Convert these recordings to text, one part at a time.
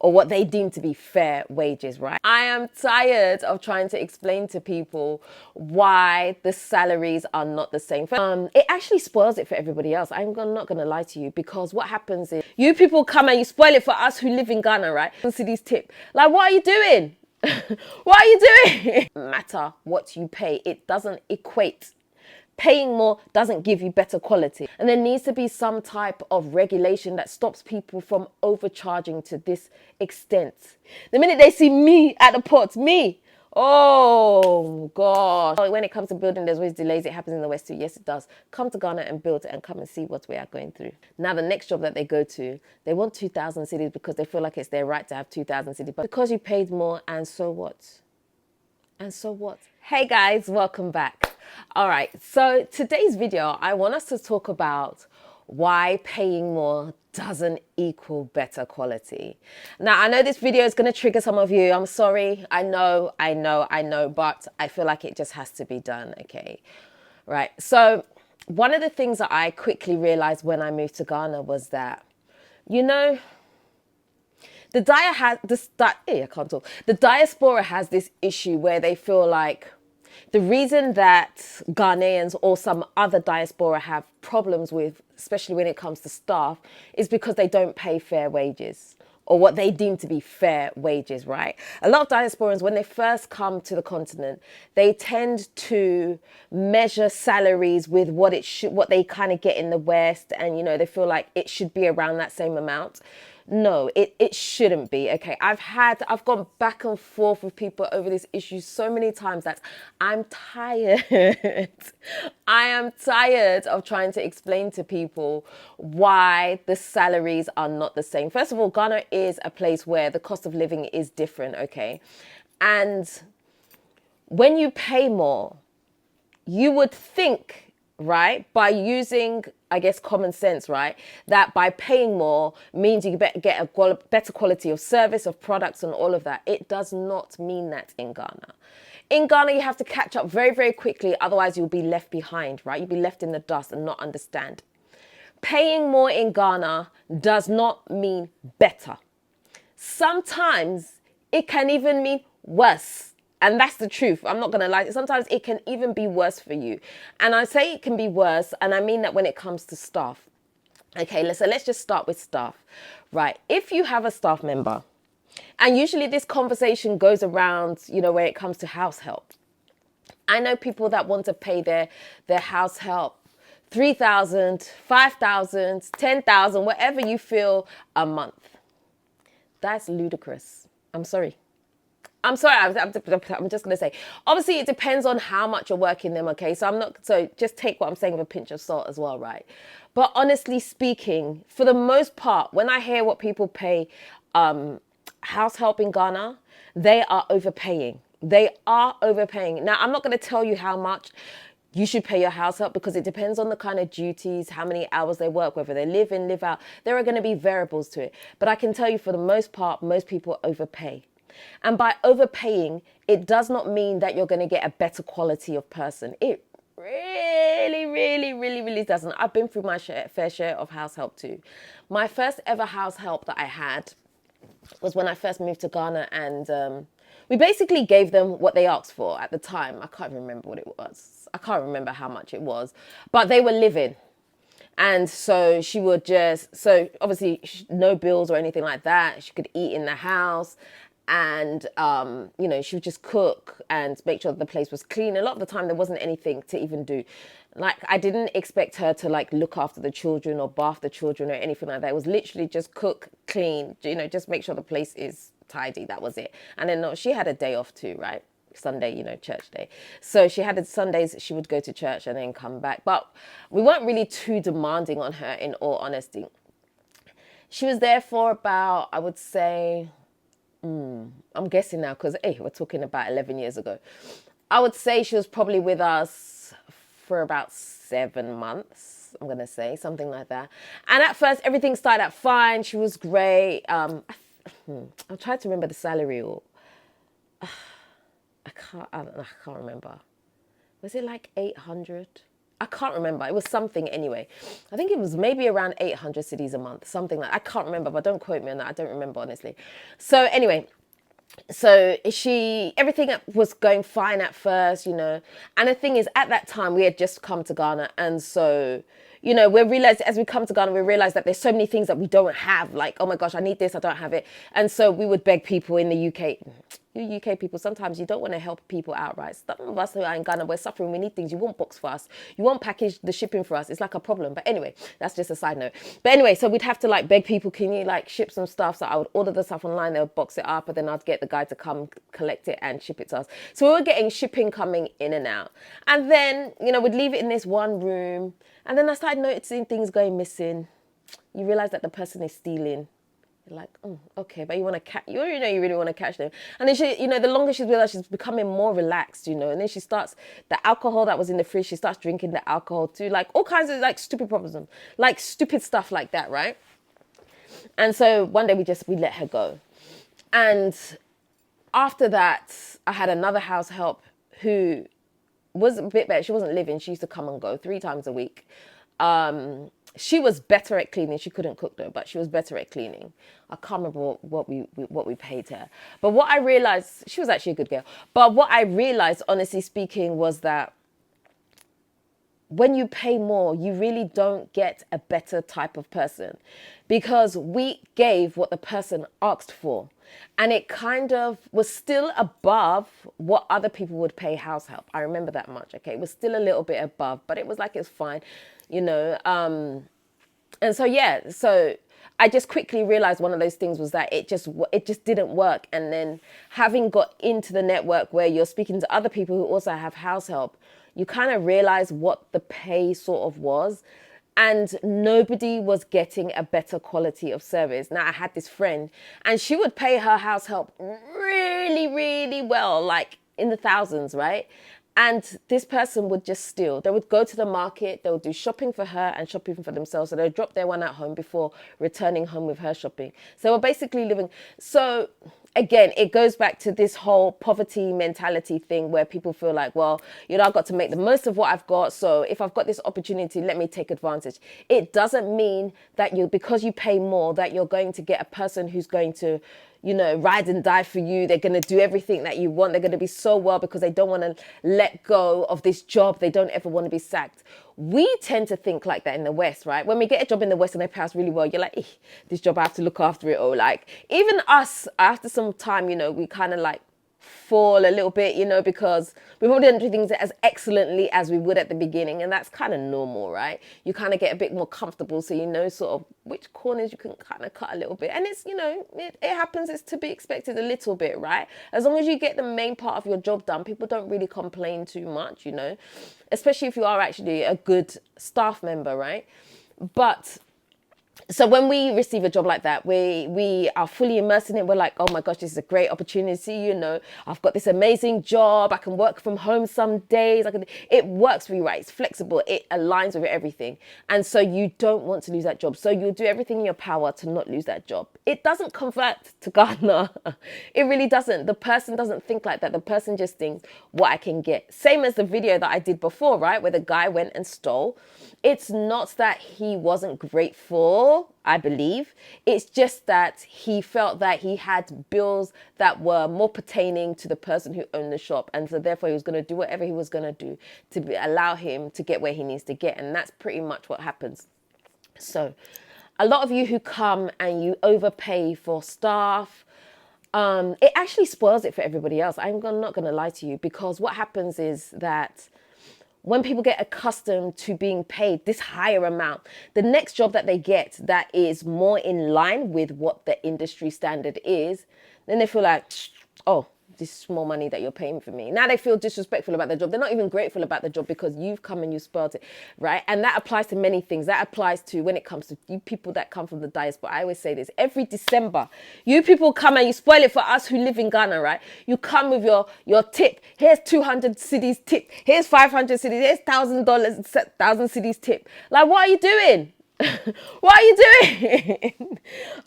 or what they deem to be fair wages, right? I am tired of trying to explain to people why the salaries are not the same. It actually spoils it for everybody else. I'm not going to lie to you, because what happens is you people come and you spoil it for us who live in Ghana, right? Cedis tip. Like, what are you doing? What are you doing? Matter what you pay, it doesn't equate. Paying more doesn't give you better quality. And there needs to be some type of regulation that stops people from overcharging to this extent. The minute they see me at the port, me, oh God. When it comes to building, there's always delays. It happens in the West too. Yes, it does. Come to Ghana and build it, and come and see what we are going through. Now, the next job that they go to, they want 2,000 cedis because they feel like it's their right to have 2,000 cedis. But because you paid more, and so what? And so what? Hey guys, welcome back. All right, so today's video, I want us to talk about why paying more doesn't equal better quality. Now, I know this video is going to trigger some of you. I'm sorry. I know, but I feel like it just has to be done, okay? Right, so one of the things that I quickly realized when I moved to Ghana was that, you know, the diaspora has this issue where they feel like the reason that Ghanaians or some other diaspora have problems with, especially when it comes to staff, is because they don't pay fair wages, or what they deem to be fair wages, right? A lot of diasporans, when they first come to the continent, they tend to measure salaries with what they kind of get in the West, and you know, they feel like it should be around that same amount. No, it shouldn't be, okay? I've gone back and forth with people over this issue so many times that I'm tired. I am tired of trying to explain to people why the salaries are not the same. First of all, Ghana is a place where the cost of living is different, okay? And when you pay more, you would think, right, by using, I guess, common sense, right, that by paying more means you get a better quality of service, of products and all of that. It does not mean that in Ghana. In Ghana, you have to catch up very, very quickly. Otherwise, you'll be left behind, right? You'll be left in the dust and not understand. Paying more in Ghana does not mean better. Sometimes it can even mean worse. And that's the truth. I'm not going to lie. Sometimes it can even be worse for you. And I say it can be worse, and I mean that when it comes to staff. Okay, so let's just start with staff, right? If you have a staff member, and usually this conversation goes around, you know, where it comes to house help. I know people that want to pay their house help 3,000, 5,000, 10,000, whatever you feel a month. That's ludicrous. I'm sorry. I'm just going to say, obviously it depends on how much you're working them, okay? So just take what I'm saying with a pinch of salt as well, right? But honestly speaking, for the most part, when I hear what people pay house help in Ghana, they are overpaying. They are overpaying. Now, I'm not going to tell you how much you should pay your house help, because it depends on the kind of duties, how many hours they work, whether they live in, live out. There are going to be variables to it. But I can tell you, for the most part, most people overpay. And by overpaying, it does not mean that you're going to get a better quality of person. It really doesn't. I've been through my fair share of house help too. My first ever house help that I had was when I first moved to Ghana, and we basically gave them what they asked for at the time. I can't remember what it was. I can't remember how much it was, but they were living. And so she would so obviously no bills or anything like that. She could eat in the house. And, you know, she would just cook and make sure that the place was clean. A lot of the time there wasn't anything to even do. Like, I didn't expect her to like look after the children or bath the children or anything like that. It was literally just cook, clean, you know, just make sure the place is tidy. That was it. And then no, she had a day off too, right? Sunday, you know, church day. So she had Sundays, she would go to church and then come back. But we weren't really too demanding on her, in all honesty. She was there for about, I would say, I'm guessing now, because we're talking about 11 years ago. I would say she was probably with us for about 7 months, I'm going to say, something like that. And at first, everything started out fine. She was great. I tried to remember the salary, or I can't remember. Was it like 800? I can't remember. It was something anyway. I think it was maybe around 800 cedis a month, something like that. I can't remember, but don't quote me on that. I don't remember, honestly. So anyway, so everything was going fine at first, you know. And the thing is, at that time, we had just come to Ghana. And so, you know, we realized as we come to Ghana, we realized that there's so many things that we don't have. Like, oh my gosh, I need this, I don't have it. And so we would beg people in the UK. You UK people, sometimes you don't want to help people outright. Some of us who are in Ghana, we're suffering, we need things. You won't box for us. You won't package the shipping for us. It's like a problem. But anyway, that's just a side note. But anyway, so we'd have to like beg people, can you like ship some stuff? So I would order the stuff online, they would box it up, and then I'd get the guy to come collect it and ship it to us. So we were getting shipping coming in and out. And then, you know, we'd leave it in this one room. And then I started noticing things going missing. You realize that the person is stealing. You're like, oh, okay, but you want to catch, you already know you really want to catch them. And then she, you know, the longer she's with us, she's becoming more relaxed, you know, and then she starts, the alcohol that was in the fridge, she starts drinking the alcohol too, like all kinds of like stupid problems, like stupid stuff like that, right? And so one day we let her go. And after that, I had another house help who was a bit better. She wasn't living. She used to come and go 3 times a week. She was better at cleaning. She couldn't cook though, but she was better at cleaning. I can't remember what we paid her. But what I realized, she was actually a good girl. But what I realized, honestly speaking, was that when you pay more, you really don't get a better type of person, because we gave what the person asked for. And it kind of was still above what other people would pay house help. I remember that much, okay? It was still a little bit above, but it was like, it's fine, you know. And so, yeah, so I just quickly realized one of those things was that it just didn't work. And then having got into the network where you're speaking to other people who also have house help, you kind of realize what the pay sort of was. And nobody was getting a better quality of service. Now, I had this friend and she would pay her house help really, really well, like in the thousands, right? And this person would just steal. They would go to the market, they would do shopping for her and shopping for themselves. So they would drop their one at home before returning home with her shopping. So we're basically living. So again, it goes back to this whole poverty mentality thing where people feel like, well, you know, I've got to make the most of what I've got. So if I've got this opportunity, let me take advantage. It doesn't mean that because you pay more, that you're going to get a person who's going to, you know, ride and die for you. They're going to do everything that you want. They're going to be so well because they don't want to let go of this job. They don't ever want to be sacked. We tend to think like that in the West, right? When we get a job in the West and they pay us really well, you're like, this job, I have to look after it. Or like, even us, after some time, you know, we kind of like fall a little bit, you know, because we probably don't do things as excellently as we would at the beginning. And that's kind of normal, right? You kind of get a bit more comfortable. So you know sort of which corners you can kind of cut a little bit. And it's, you know, it happens. It's to be expected a little bit, right? As long as you get the main part of your job done, people don't really complain too much, you know, especially if you are actually a good staff member, right? But so when we receive a job like that, we are fully immersed in it. We're like, oh my gosh, this is a great opportunity. You know, I've got this amazing job. I can work from home some days. It works for you, right? It's flexible. It aligns with everything. And so you don't want to lose that job. So you'll do everything in your power to not lose that job. It doesn't convert to Ghana. It really doesn't. The person doesn't think like that. The person just thinks what I can get. Same as the video that I did before, right? Where the guy went and stole. It's not that he wasn't grateful, I believe. It's just that he felt that he had bills that were more pertaining to the person who owned the shop. And so therefore he was going to do whatever he was going to do to allow him to get where he needs to get. And that's pretty much what happens. So a lot of you who come and you overpay for staff, it actually spoils it for everybody else. I'm not going to lie to you, because what happens is that when people get accustomed to being paid this higher amount, the next job that they get that is more in line with what the industry standard is, then they feel like, oh, this is more money that you're paying for me. Now they feel disrespectful about their job. They're not even grateful about the job because you've come and you spoiled it, right? And that applies to many things. That applies to when it comes to you people that come from the diaspora. I always say this, every December, you people come and you spoil it for us who live in Ghana, right? You come with your tip. Here's 200 cedis tip. Here's 500 cedis. Here's $1,000, 1,000 cedis tip. Like, what are you doing? What are you doing?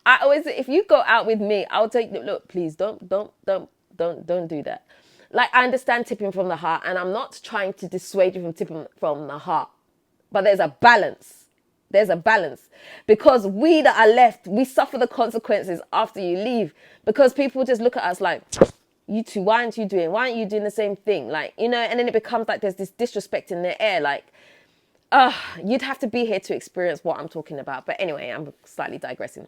I always say, if you go out with me, I'll tell you, look, please don't do that. Like, I understand tipping from the heart, and I'm not trying to dissuade you from tipping from the heart. but there's a balance. There's a balance, because we that are left, we suffer the consequences after you leave, because people just look at us like, you two, why aren't you doing the same thing? Like, you know, and then it becomes like there's this disrespect in the air. Like, you'd have to be here to experience what I'm talking about. But anyway, I'm slightly digressing.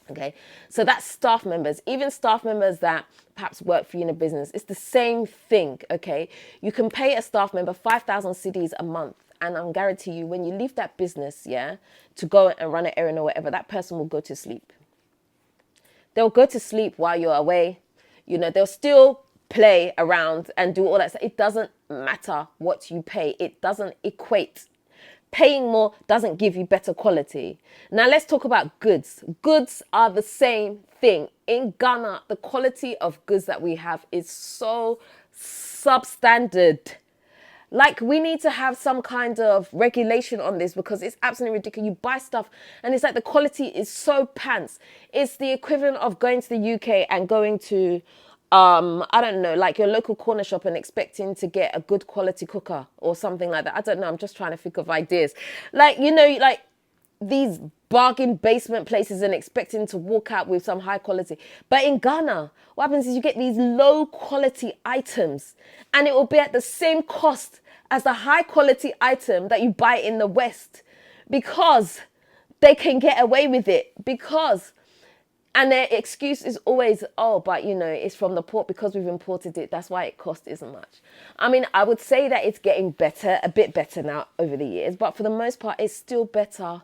Okay, so that's staff members, even staff members that perhaps work for you in a business. It's the same thing. Okay, you can pay a staff member 5,000 cedis a month, and I'm guarantee you, when you leave that business, yeah, to go and run an errand or whatever, that person will go to sleep. They'll go to sleep while you're away. You know, they'll still play around and do all that stuff. It doesn't matter what you pay. It doesn't equate. Paying more doesn't give you better quality. Now let's talk about goods. Goods are the same thing. In Ghana, the quality of goods that we have is so substandard. Like, we need to have some kind of regulation on this, because it's absolutely ridiculous. You buy stuff and it's like the quality is so pants. It's the equivalent of going to the UK and going to, I don't know, like your local corner shop and expecting to get a good quality cooker or something like that. I don't know. I'm just trying to think of ideas. Like, you know, like these bargain basement places and expecting to walk out with some high quality. But in Ghana, what happens is you get these low quality items, and it will be at the same cost as the high quality item that you buy in the West, because they can get away with it. And their excuse is always, oh, but you know, it's from the port, because we've imported it. That's why it cost isn't much. I mean, I would say that it's getting better, a bit better now over the years, but for the most part, it's still better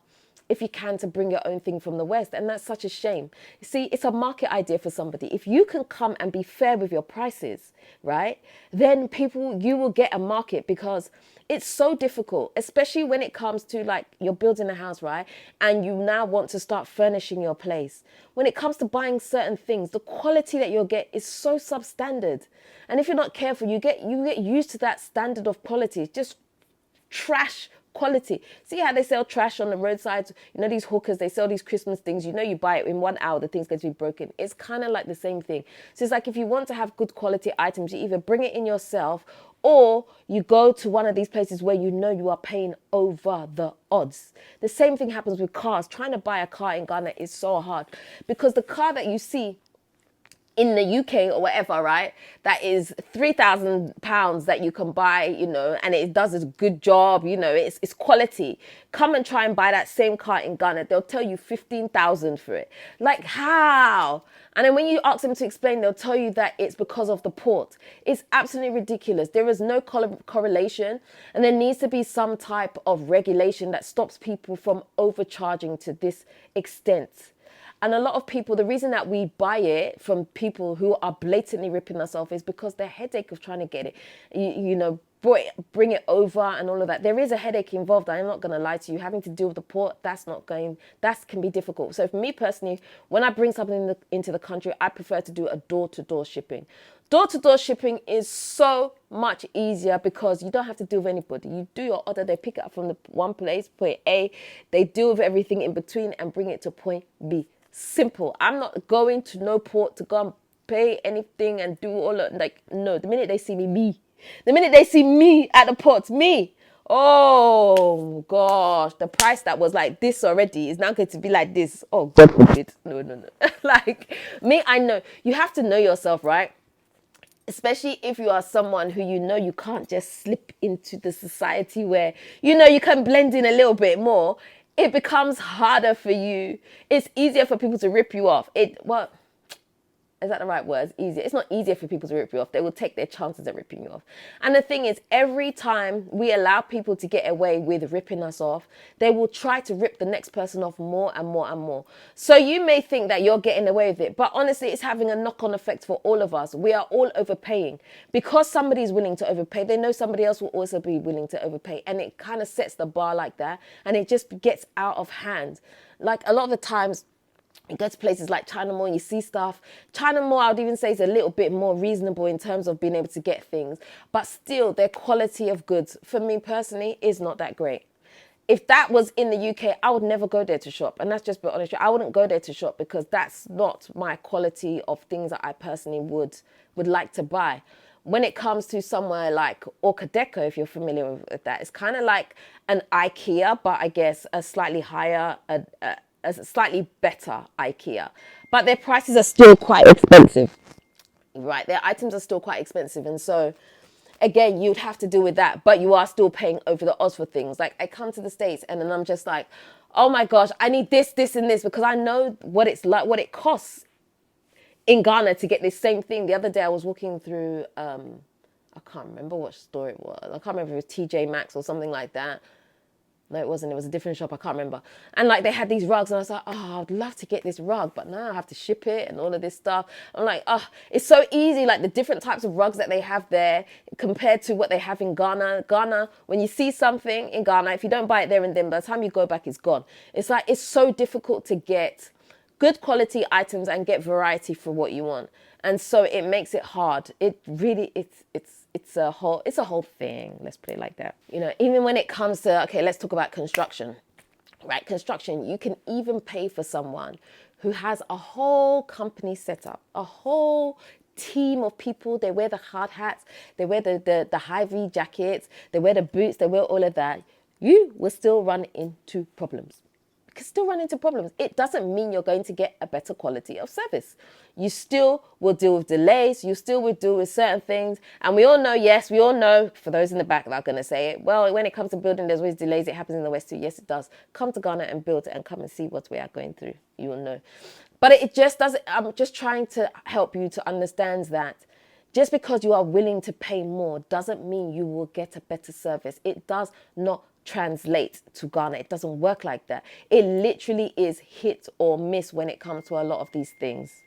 if you can to bring your own thing from the West. And that's such a shame. You see, it's a market idea for somebody. If you can come and be fair with your prices, right, then you will get a market, because it's so difficult, especially when it comes to, like, you're building a house, right, and you now want to start furnishing your place. When it comes to buying certain things, the quality that you'll get is so substandard. And if you're not careful, you get used to that standard of quality. It's just trash quality. See how they sell trash on the roadsides? You know, these hookers, they sell these Christmas things. You know, you buy it in 1 hour, the thing's going to be broken. It's kind of like the same thing. So it's like, if you want to have good quality items, you either bring it in yourself, or you go to one of these places where you know you are paying over the odds. The same thing happens with cars. Trying to buy a car in Ghana is so hard, because the car that you see in the UK or whatever, right, that is £3,000 that you can buy, you know, and it does a good job, you know, it's quality. Come and try and buy that same car in Ghana, they'll tell you 15,000 for it. Like, how? And then when you ask them to explain, they'll tell you that it's because of the port. It's absolutely ridiculous. There is no correlation, and there needs to be some type of regulation that stops people from overcharging to this extent. And a lot of people, the reason that we buy it from people who are blatantly ripping us off is because the headache of trying to get it, you know, bring it over and all of that. There is a headache involved. I'm not going to lie to you. Having to deal with the port, that can be difficult. So for me personally, when I bring something into the country, I prefer to do a door-to-door shipping. Door-to-door shipping is so much easier, because you don't have to deal with anybody. You do your order, they pick it up from the one place, point A, they deal with everything in between and bring it to point B. Simple. I'm not going to no port to go and pay anything and do all of, like, no. The minute they see me. The minute they see me at the port, me. Oh gosh, the price that was like this already is now going to be like this. Oh God forbid. No. Like, me, I know. You have to know yourself, right? Especially if you are someone who you know you can't just slip into the society where, you know, you can blend in a little bit more. It becomes harder for you. It's easier for people to rip you off. Is that the right word? Easier. It's not easier for people to rip you off. They will take their chances at ripping you off. And the thing is, every time we allow people to get away with ripping us off, they will try to rip the next person off more and more and more. So you may think that you're getting away with it, but honestly, it's having a knock-on effect for all of us. We are all overpaying. Because somebody's willing to overpay, they know somebody else will also be willing to overpay. And it kind of sets the bar like that. And it just gets out of hand. Like, a lot of the times, you go to places like China Mall and you see stuff. China Mall, I would even say, is a little bit more reasonable in terms of being able to get things. But still, their quality of goods, for me personally, is not that great. If that was in the UK, I would never go there to shop. And that's just be honest. I wouldn't go there to shop, because that's not my quality of things that I personally would like to buy. when it comes to somewhere like Orkadeco, if you're familiar with that, it's kind of like an IKEA, but I guess a slightly higher, a slightly better IKEA. But their prices are still quite expensive, right? Their items are still quite expensive. And so, again, you'd have to deal with that, but you are still paying over the odds for things. Like, I come to the States and then I'm just like, oh my gosh, I need this, this, and this, because I know what it's like, what it costs in Ghana to get this same thing. The other day I was walking through, I can't remember what store it was. I can't remember if it was TJ Maxx or something like that. No, it wasn't. It was a different shop. I can't remember. And like they had these rugs and I was like, oh, I'd love to get this rug, but now I have to ship it and all of this stuff. I'm like, oh, it's so easy. Like the different types of rugs that they have there compared to what they have in Ghana. Ghana, when you see something in Ghana, if you don't buy it there and then, by the time you go back, it's gone. It's like, it's so difficult to get good quality items and get variety for what you want. And so it makes it hard. It really, it's a whole thing. Let's put it like that. You know, even when it comes to, okay, let's talk about construction, right? Construction, you can even pay for someone who has a whole company set up, a whole team of people. They wear the hard hats, they wear the high-V jackets, they wear the boots, they wear all of that. You will still run into problems. Still run into problems. It doesn't mean you're going to get a better quality of service. You still will deal with delays. You still will deal with certain things. And we all know, yes, we all know, for those in the back that are going to say it, well, when it comes to building, there's always delays. It happens in the West too. Yes, it does. Come to Ghana and build it and come and see what we are going through. You will know. But it just doesn't, I'm just trying to help you to understand that just because you are willing to pay more doesn't mean you will get a better service. It does not translate to Ghana. It doesn't work like that. It literally is hit or miss when it comes to a lot of these things.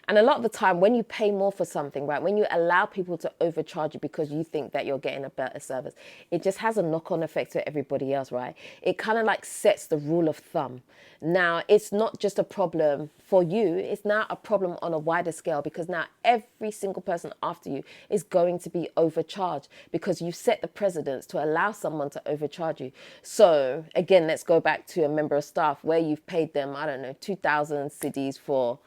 And a lot of the time when you pay more for something, right, when you allow people to overcharge you because you think that you're getting a better service, it just has a knock-on effect to everybody else, right? It kind of like sets the rule of thumb. Now, it's not just a problem for you, it's now a problem on a wider scale, because now every single person after you is going to be overcharged because you set the precedence to allow someone to overcharge you. So again, let's go back to a member of staff where you've paid them, I don't know, 2,000 cedis for,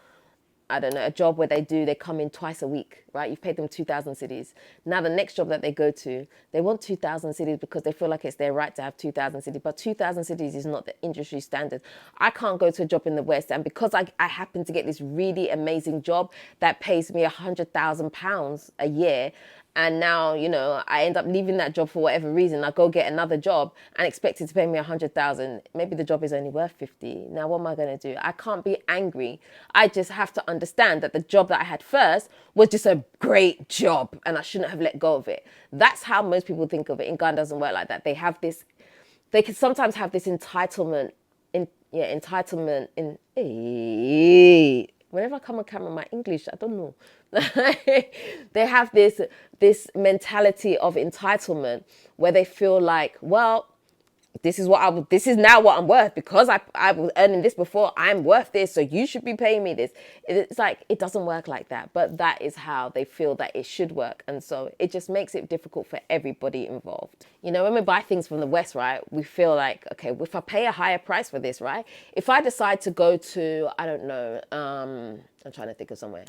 I don't know, a job where they come in twice a week, right? You've paid them 2,000 cedis. Now the next job that they go to, they want 2,000 cedis because they feel like it's their right to have 2,000 cedis. But 2,000 cedis is not the industry standard. I can't go to a job in the West, and because I happen to get this really amazing job that pays me £100,000 a year, and now, you know, I end up leaving that job for whatever reason. I go get another job and expect it to pay me 100,000. Maybe the job is only worth 50. Now, what am I going to do? I can't be angry. I just have to understand that the job that I had first was just a great job and I shouldn't have let go of it. That's how most people think of it. In Ghana, it doesn't work like that. They can sometimes have this entitlement whenever I come on camera, my English, I don't know. They have this mentality of entitlement where they feel like, well, this is now what I'm worth because I was earning this before. I'm worth this, so you should be paying me this. It's like, it doesn't work like that, but that is how they feel that it should work. And so it just makes it difficult for everybody involved. You know, when we buy things from the West, right, we feel like, okay, if I pay a higher price for this, right, if I decide to go to, I don't know, I'm trying to think of somewhere.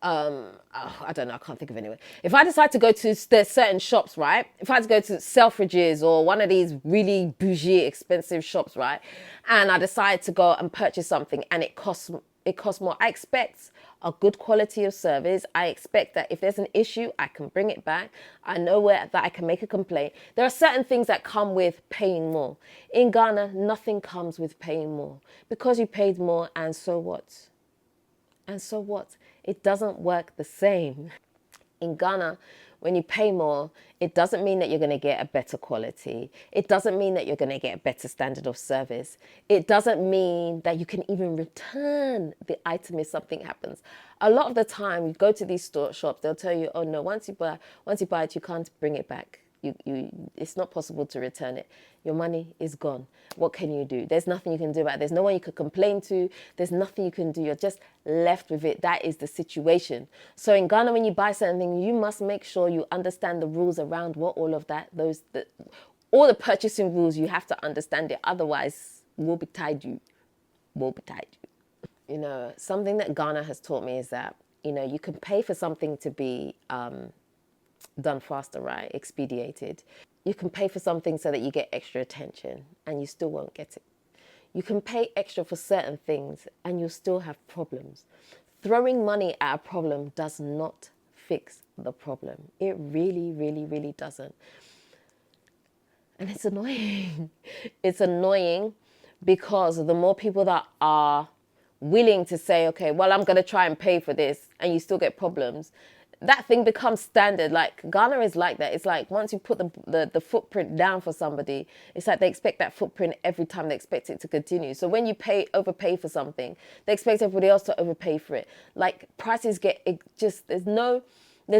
I don't know, I can't think of anywhere. If I decide to go to certain shops, right? If I had to go to Selfridges or one of these really bougie, expensive shops, right? And I decide to go and purchase something and it costs more. I expect a good quality of service. I expect that if there's an issue, I can bring it back. I know that I can make a complaint. There are certain things that come with paying more. In Ghana, nothing comes with paying more because you paid more, and so what? And so what? It doesn't work the same. In Ghana, when you pay more, it doesn't mean that you're going to get a better quality. It doesn't mean that you're going to get a better standard of service. It doesn't mean that you can even return the item if something happens. A lot of the time, you go to these shops, they'll tell you, oh no, once you buy it, you can't bring it back. It's not possible to return it. Your money is gone. What can you do? There's nothing you can do about it. There's no one you could complain to. There's nothing you can do. You're just left with it. That is the situation. So in Ghana, when you buy certain things, you must make sure you understand the rules around what all of that, all the purchasing rules, you have to understand it. Otherwise, we'll be tied you. You know, something that Ghana has taught me is that, you know, you can pay for something to be done faster, right? Expedited. You can pay for something so that you get extra attention and you still won't get it. You can pay extra for certain things and you'll still have problems. Throwing money at a problem does not fix the problem. It really, really, really doesn't. And it's annoying. It's annoying because the more people that are willing to say, okay, well, I'm going to try and pay for this, and you still get problems, that thing becomes standard. Like, Ghana is like that. It's like once you put the footprint down for somebody, it's like they expect that footprint every time. They expect it to continue. So when you overpay for something, they expect everybody else to overpay for it. Like, prices there's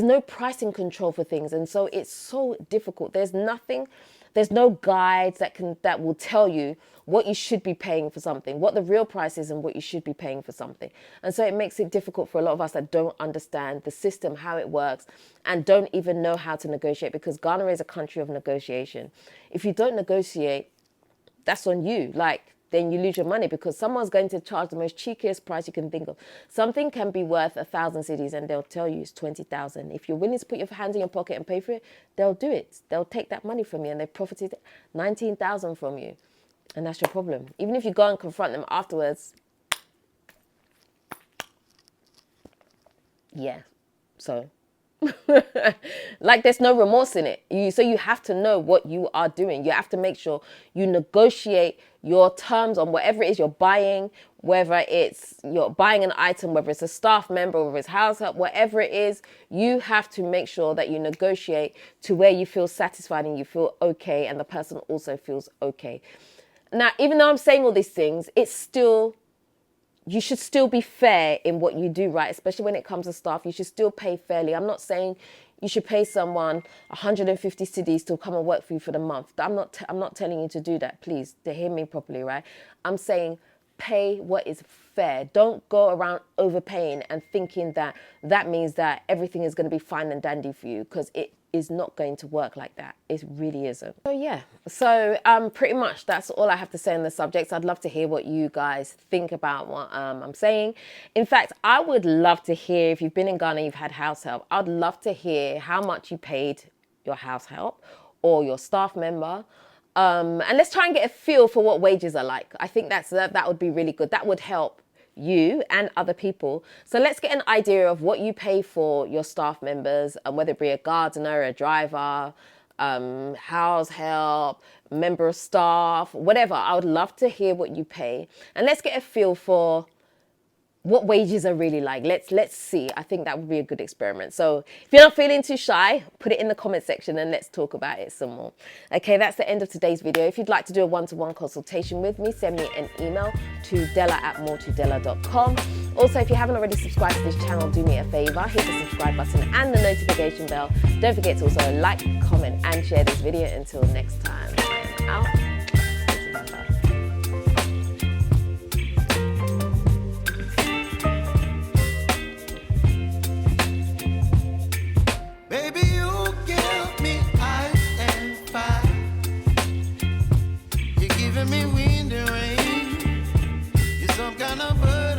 no pricing control for things. And so it's so difficult. There's no guides that will tell you what you should be paying for something, what the real price is and what you should be paying for something. And so it makes it difficult for a lot of us that don't understand the system, how it works, and don't even know how to negotiate, because Ghana is a country of negotiation. If you don't negotiate, that's on you. Like, then you lose your money, because someone's going to charge the most cheekiest price you can think of. Something can be worth 1,000 cedis and they'll tell you it's 20,000. If you're willing to put your hands in your pocket and pay for it, they'll do it. They'll take that money from you, and they've profited 19,000 from you. And that's your problem. Even if you go and confront them afterwards. Yeah. So like, there's no remorse in it. So you have to know what you are doing. You have to make sure you negotiate your terms on whatever it is you're buying, whether it's you're buying an item, whether it's a staff member, whether it's Househelp, whatever it is, you have to make sure that you negotiate to where you feel satisfied and you feel okay, and the person also feels okay. Now, even though I'm saying all these things, you should still be fair in what you do, right? Especially when it comes to staff, you should still pay fairly. I'm not saying you should pay someone 150 cedis to come and work for you for the month. I'm not telling you to do that, please, to hear me properly, right? I'm saying pay what is fair. Don't go around overpaying and thinking that means that everything is going to be fine and dandy for you, because it is not going to work like that. It really isn't. So yeah, pretty much that's all I have to say on the subject. I'd love to hear what you guys think about what I'm saying. In fact, I would love to hear, if you've been in Ghana, you've had Househelp, I'd love to hear how much you paid your Househelp or your staff member. And let's try and get a feel for what wages are like. I think that would be really good. That would help you and other people. So let's get an idea of what you pay for your staff members, and whether it be a gardener, a driver, Househelp, member of staff, whatever. I would love to hear what you pay, and let's get a feel for what wages are really like. Let's see. I think that would be a good experiment. So if you're not feeling too shy, put it in the comment section and let's talk about it some more. Okay, that's the end of today's video. If you'd like to do a one-to-one consultation with me, send me an email to dela@moretodela.com. Also, if you haven't already subscribed to this channel, do me a favor, hit the subscribe button and the notification bell. Don't forget to also like, comment and share this video. Until next time, I'm out. Me wind and rain, you're some kind of bird.